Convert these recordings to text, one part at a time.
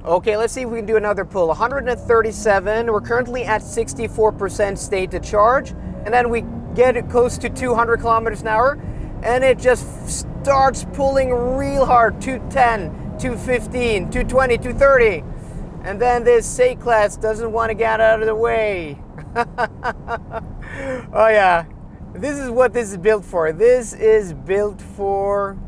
Okay, let's see if we can do another pull. 137, we're currently at 64% state to charge. And then we get it close to 200 kilometers an hour and it just starts pulling real hard. 210, 215, 220, 230. And then this C-Class doesn't want to get out of the way. Oh yeah, this is what this is built for. This is built for...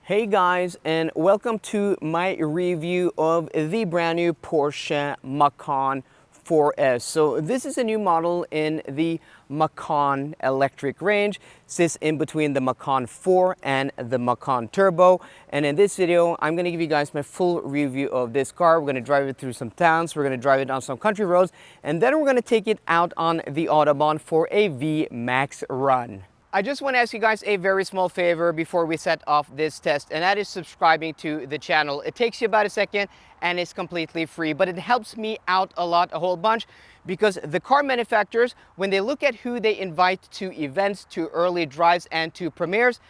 Hey guys, and welcome to my review of the brand new Porsche Macan 4S. So this is a new model in the Macan electric range. Sits in between the Macan 4 and the Macan Turbo. And in this video, I'm going to give you guys my full review of this car. We're going to drive it through some towns, we're going to drive it on some country roads, and then we're going to take it out on the Autobahn for a V-Max run. I just want to ask you guys a very small favor before we set off this test, and that is subscribing to the channel. It takes you about a second and it's completely free, but it helps me out a lot, a whole bunch, because the car manufacturers, when they look at who they invite to events, to early drives, and to premieres,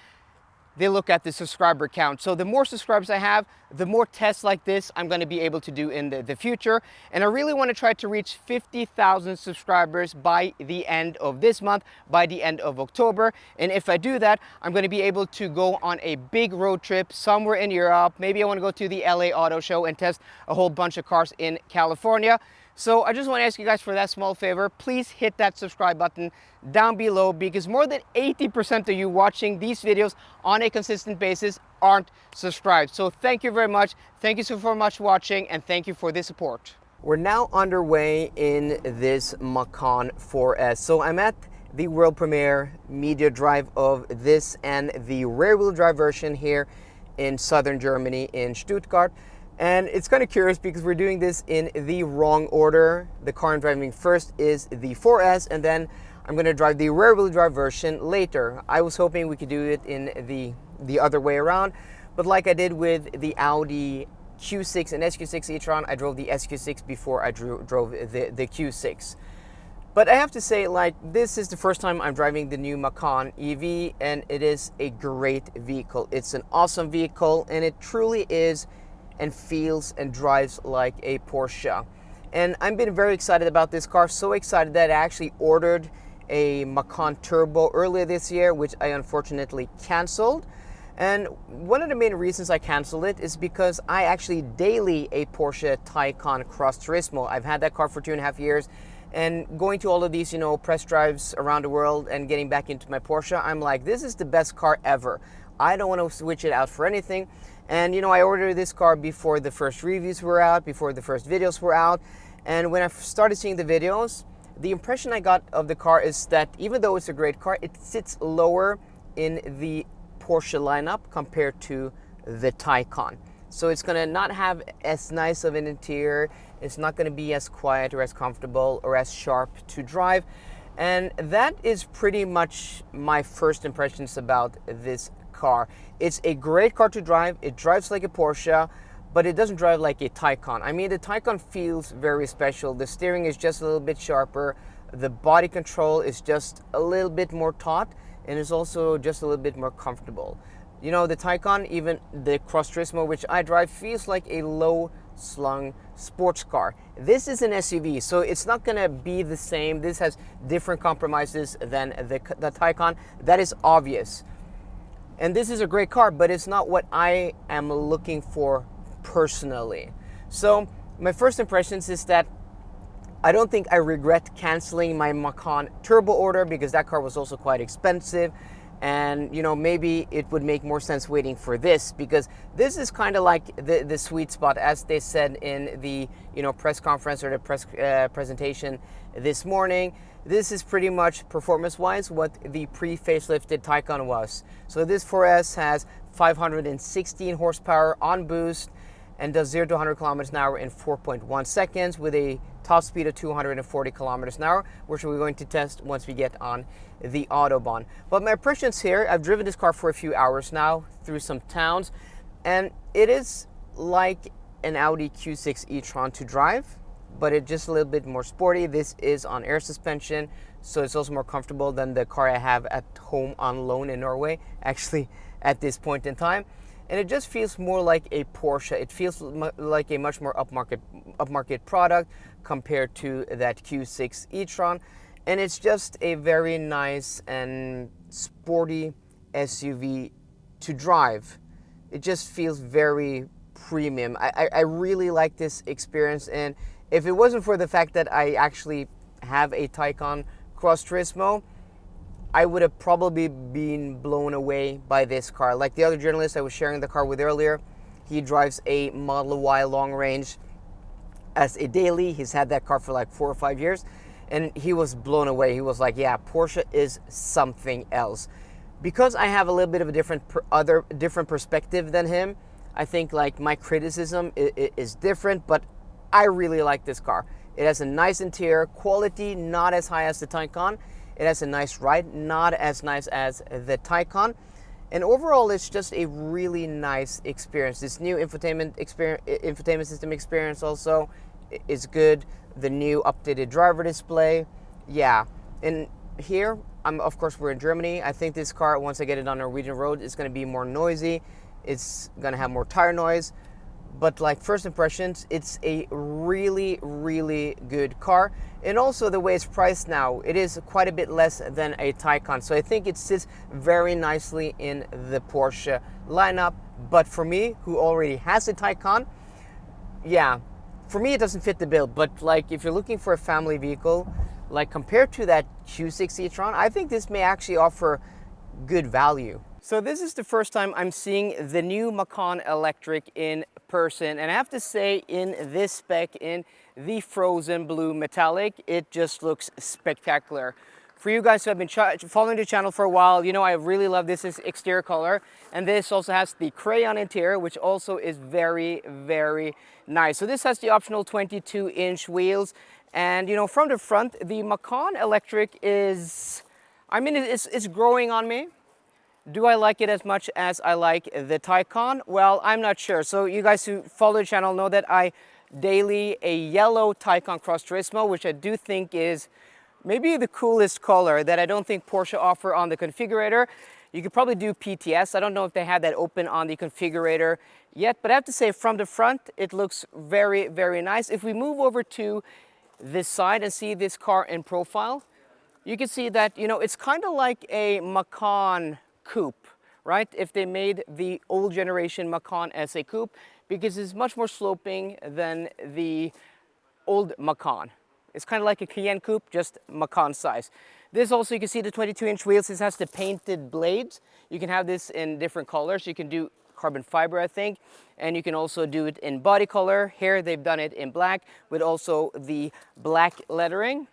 they look at the subscriber count. So the more subscribers I have, the more tests like this I'm going to be able to do in the future. And I really want to try to reach 50,000 subscribers by the end of this month, by the end of October. And if I do that, I'm going to be able to go on a big road trip somewhere in Europe. Maybe I want to go to the LA Auto Show and test a whole bunch of cars in California. So I just want to ask you guys for that small favor. Please hit that subscribe button down below, because more than 80% of you watching these videos on a consistent basis aren't subscribed. So thank you very much. Thank you so much for watching, and thank you for the support. We're now underway in this Macan 4S. So I'm at the world premiere media drive of this and the rear wheel drive version here in southern Germany in Stuttgart. And it's kind of curious because we're doing this in the wrong order. The car I'm driving first is the 4S, and then I'm going to drive the rear-wheel drive version later. I was hoping we could do it in the other way around, but like I did with the Audi Q6 and SQ6 e-tron, I drove the SQ6 before I drove the Q6. But I have to say, like, this is the first time I'm driving the new Macan EV, and it is a great vehicle. It's an awesome vehicle, and it truly is and feels and drives like a Porsche. And I've been very excited about this car, so excited that I actually ordered a Macan Turbo earlier this year, which I unfortunately canceled. And one of the main reasons I canceled it is because I actually daily a Porsche Taycan Cross Turismo. I've had that car for 2.5 years, and going to all of these, press drives around the world and getting back into my Porsche, I'm like, this is the best car ever. I don't want to switch it out for anything. And I ordered this car before the first reviews were out, before the first videos were out. And when I started seeing the videos, the impression I got of the car is that even though it's a great car, it sits lower in the Porsche lineup compared to the Taycan. So it's going to not have as nice of an interior. It's not going to be as quiet or as comfortable or as sharp to drive. And that is pretty much my first impressions about this car. It's a great car to drive. It drives like a Porsche, but it doesn't drive like a Taycan. I mean, the Taycan feels very special. The steering is just a little bit sharper. The body control is just a little bit more taut, and it's also just a little bit more comfortable. The Taycan, even the Cross Turismo, which I drive, feels like a low-slung sports car. This is an SUV, so it's not going to be the same. This has different compromises than the Taycan. That is obvious. And this is a great car, but it's not what I am looking for personally. So my first impressions is that I don't think I regret canceling my Macan Turbo order, because that car was also quite expensive. And maybe it would make more sense waiting for this, because this is kind of like the sweet spot, as they said in the press conference or the press presentation this morning. This is pretty much performance-wise what the pre-facelifted Taycan was. So this 4S has 516 horsepower on boost and does 0 to 100 kilometers an hour in 4.1 seconds with a top speed of 240 kilometers an hour, which we're going to test once we get on the Autobahn. But my impressions here, I've driven this car for a few hours now through some towns, and it is like an Audi Q6 e-tron to drive, but it's just a little bit more sporty. This is on air suspension, so it's also more comfortable than the car I have at home on loan in Norway, actually, at this point in time. and it just feels more like a Porsche. It feels like a much more upmarket product compared to that Q6 e-tron, and it's just a very nice and sporty SUV to drive. It just feels very premium. I really like this experience, and if it wasn't for the fact that I actually have a Taycan Cross Turismo, I would have probably been blown away by this car. Like the other journalist I was sharing the car with earlier, he drives a Model Y long range as a daily. He's had that car for like 4 or 5 years, and he was blown away. He was like, yeah, Porsche is something else. Because I have a little bit of a different perspective than him, I think like my criticism is different, but I really like this car. It has a nice interior, quality not as high as the Taycan. It has a nice ride, not as nice as the Taycan. And overall, it's just a really nice experience. This new infotainment system experience also is good. The new updated driver display, yeah. And here, of course, we're in Germany. I think this car, once I get it on Norwegian road, is going to be more noisy. It's going to have more tire noise. But like first impressions, it's a really, really good car. And also the way it's priced now, it is quite a bit less than a Taycan. So I think it sits very nicely in the Porsche lineup. But for me, who already has a Taycan, yeah, for me it doesn't fit the bill. But like if you're looking for a family vehicle, like compared to that Q6 e-tron, I think this may actually offer good value. So this is the first time I'm seeing the new Macan Electric in person, and I have to say, in this spec, in the frozen blue metallic, it just looks spectacular. For you guys who have been following the channel for a while, you know I really love this exterior color, and this also has the crayon interior, which also is very, very nice. So this has the optional 22-inch wheels, and you know, from the front, the Macan Electric is, I mean, it's growing on me. Do I like it as much as I like the Taycan? Well, I'm not sure. So you guys who follow the channel know that I daily a yellow Taycan Cross Turismo, which I do think is maybe the coolest color that I don't think Porsche offer on the configurator. You could probably do PTS. I don't know if they had that open on the configurator yet, but I have to say from the front, it looks very, very nice. If we move over to this side and see this car in profile, you can see that, you know, it's kind of like a Macan coupe, right? If they made the old generation Macan as a coupe, because it's much more sloping than the old Macan. It's kind of like a Cayenne coupe, just Macan size. This also, you can see the 22-inch wheels. This has the painted blades. You can have this in different colors. You can do carbon fiber, I think, and you can also do it in body color. Here they've done it in black with also the black lettering.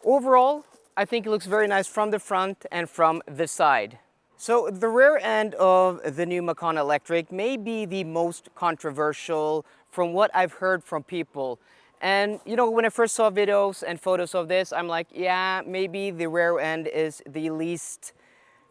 Overall, I think it looks very nice from the front and from the side. So the rear end of the new Macan Electric may be the most controversial from what I've heard from people. And you know, when I first saw videos and photos of this, I'm like, yeah, maybe the rear end is the least,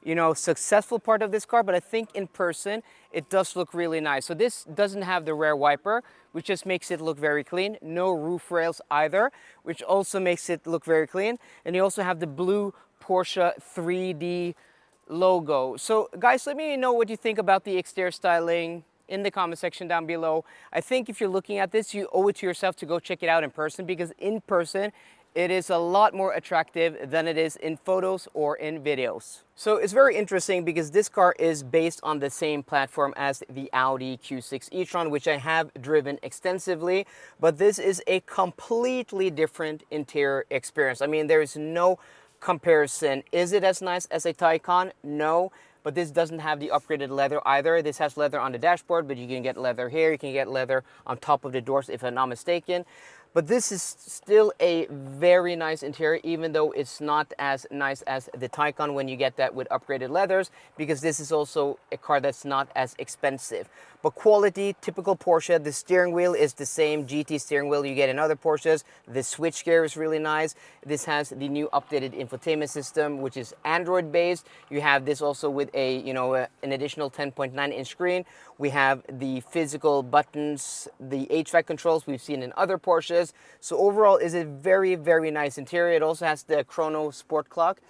you know, successful part of this car, but I think in person it does look really nice. So this doesn't have the rear wiper, which just makes it look very clean. No roof rails either, which also makes it look very clean. And you also have the blue Porsche 3D logo. So guys, let me know what you think about the exterior styling in the comment section down below. I think if you're looking at this, you owe it to yourself to go check it out in person, because in person it is a lot more attractive than it is in photos or in videos. So it's very interesting because this car is based on the same platform as the Audi Q6 e-tron, which I have driven extensively, but this is a completely different interior experience. I mean, there is no comparison. Is it as nice as a Taycan? No, but this doesn't have the upgraded leather either. This has leather on the dashboard, but you can get leather here. You can get leather on top of the doors if I'm not mistaken. But this is still a very nice interior, even though it's not as nice as the Taycan when you get that with upgraded leathers, because this is also a car that's not as expensive. But quality, typical Porsche. The steering wheel is the same GT steering wheel you get in other Porsches. The switchgear is really nice. This has the new updated infotainment system, which is Android based. You have this also with a, you know, an additional 10.9-inch screen. We have the physical buttons, the HVAC controls we've seen in other Porsches. So overall, is a very, very nice interior. It also has the Chrono Sport Clock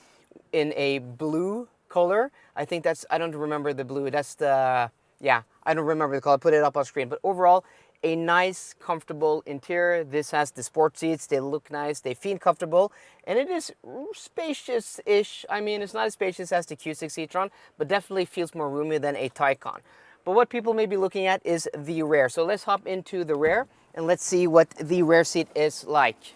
in a blue color. I think that's, I don't remember the blue. That's the Yeah, I don't remember the color. I put it up on screen. But overall, a nice, comfortable interior. This has the sport seats. They look nice. They feel comfortable. And it is spacious-ish. I mean, it's not as spacious as the Q6 e-tron, but definitely feels more roomy than a Taycan. But what people may be looking at is the rear. So let's hop into the rear and let's see what the rear seat is like.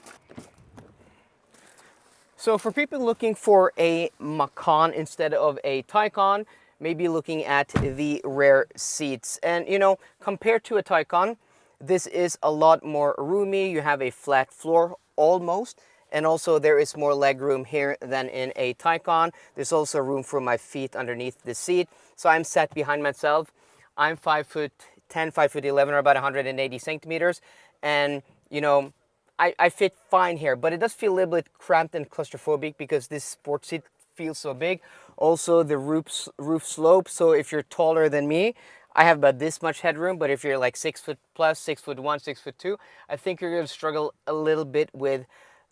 So for people looking for a Macan instead of a Taycan, maybe looking at the rear seats. And you know, compared to a Taycan, this is a lot more roomy. You have a flat floor almost, and also there is more leg room here than in a Taycan. There's also room for my feet underneath the seat. So I'm sat behind myself. I'm 5'10", 5'11", or about 180 centimeters. And you know, I fit fine here, but it does feel a little bit cramped and claustrophobic because this sports seat feels so big. Also, the roof slopes, so if you're taller than me, I have about this much headroom, but if you're like 6 foot plus, 6'1", 6'2", I think you're gonna struggle a little bit with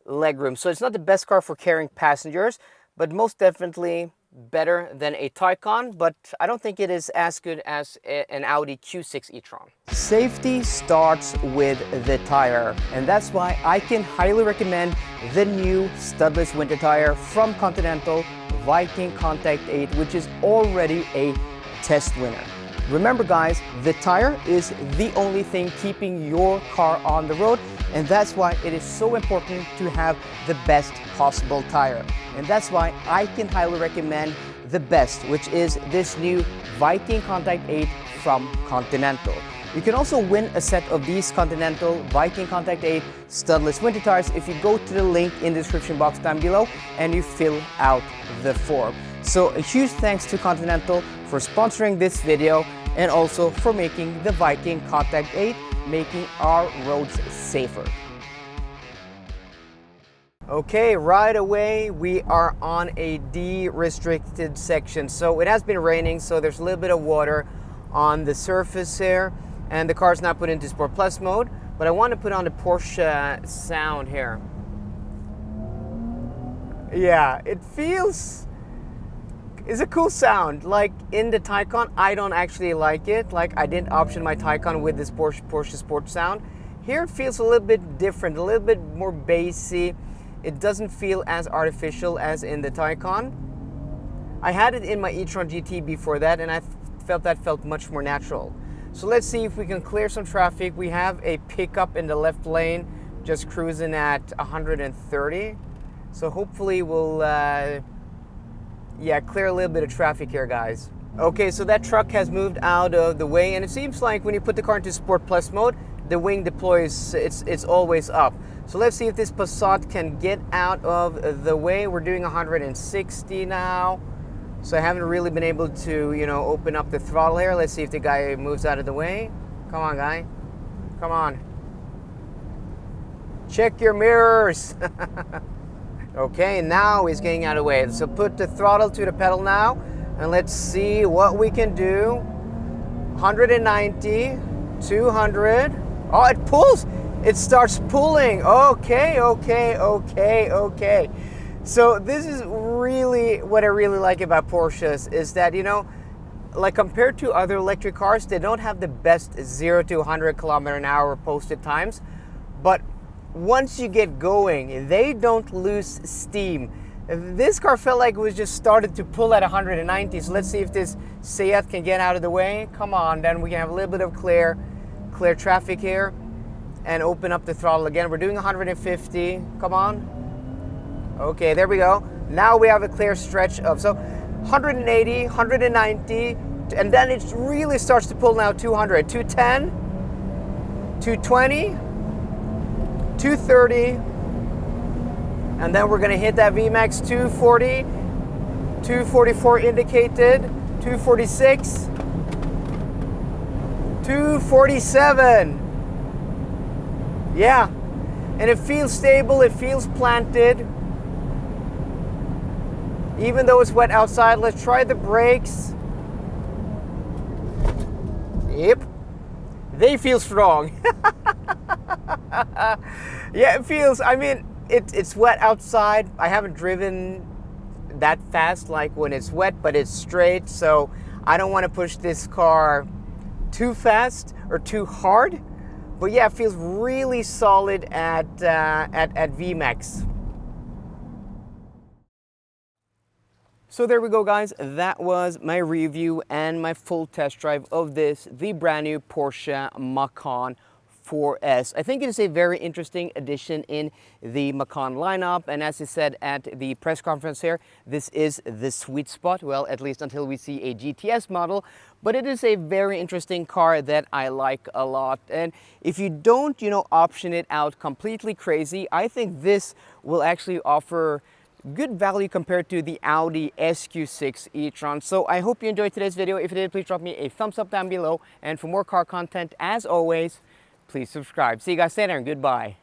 leg room. So it's not the best car for carrying passengers, but most definitely better than a Taycan, but I don't think it is as good as an Audi Q6 e-tron. Safety starts with the tire, and that's why I can highly recommend the new studless winter tire from Continental, Viking Contact 8, which is already a test winner. Remember guys, the tire is the only thing keeping your car on the road, and that's why it is so important to have the best possible tire. And that's why I can highly recommend the best, which is this new Viking Contact 8 from Continental. You can also win a set of these Continental Viking Contact 8 studless winter tires if you go to the link in the description box down below and you fill out the form. So a huge thanks to Continental for sponsoring this video and also for making the Viking Contact 8, making our roads safer. Okay, right away we are on a de-restricted section. So it has been raining, so there's a little bit of water on the surface here, and the car's not put into Sport Plus mode, but I want to put on the Porsche sound here. Yeah, it feels, it's a cool sound. Like in the Taycan, I don't actually like it. Like I didn't option my Taycan with this Porsche Sport sound. Here it feels a little bit different, a little bit more bassy. It doesn't feel as artificial as in the Taycan. I had it in my e-tron GT before that, and I felt that felt much more natural. So let's see if we can clear some traffic. We have a pickup in the left lane, just cruising at 130. So hopefully we'll, clear a little bit of traffic here, guys. Okay, so that truck has moved out of the way, and it seems like when you put the car into Sport Plus mode, the wing deploys, it's always up. So let's see if this Passat can get out of the way. We're doing 160 now. So I haven't really been able to, you know, open up the throttle here. Let's see if the guy moves out of the way. Come on, guy. Come on. Check your mirrors. Okay, now he's getting out of the way. So put the throttle to the pedal now, and let's see what we can do. 190, 200. Oh, it pulls. It starts pulling. Okay. So this is really what I really like about Porsches is that, you know, like compared to other electric cars, they don't have the best 0 to 100 km/h posted times, but once you get going, they don't lose steam. This car felt like it was just started to pull at 190. So let's see if this Seat can get out of the way. Come on, then we can have a little bit of clear traffic here and open up the throttle again. We're doing 150. Come on. Okay, there we go. Now we have a clear stretch of, so 180, 190, and then it really starts to pull now 200, 210, 220, 230, and then we're gonna hit that VMAX 240, 244 indicated, 246, 247. Yeah, and it feels stable, it feels planted. Even though it's wet outside, let's try the brakes. Yep, they feel strong. Yeah, it feels, I mean, it's wet outside. I haven't driven that fast like when it's wet, but it's straight, so I don't want to push this car too fast or too hard, but yeah, it feels really solid at VMAX. So there we go, guys. That was my review and my full test drive of the brand new Porsche Macan 4S. I think it is a very interesting addition in the Macan lineup, and as I said at the press conference here, this is the sweet spot, well, at least until we see a GTS model, but it is a very interesting car that I like a lot. And if you don't, option it out completely crazy, I think this will actually offer good value compared to the Audi SQ6 e-tron. So I hope you enjoyed today's video. If you did, please drop me a thumbs up down below. And for more car content, as always, please subscribe. See you guys later and goodbye.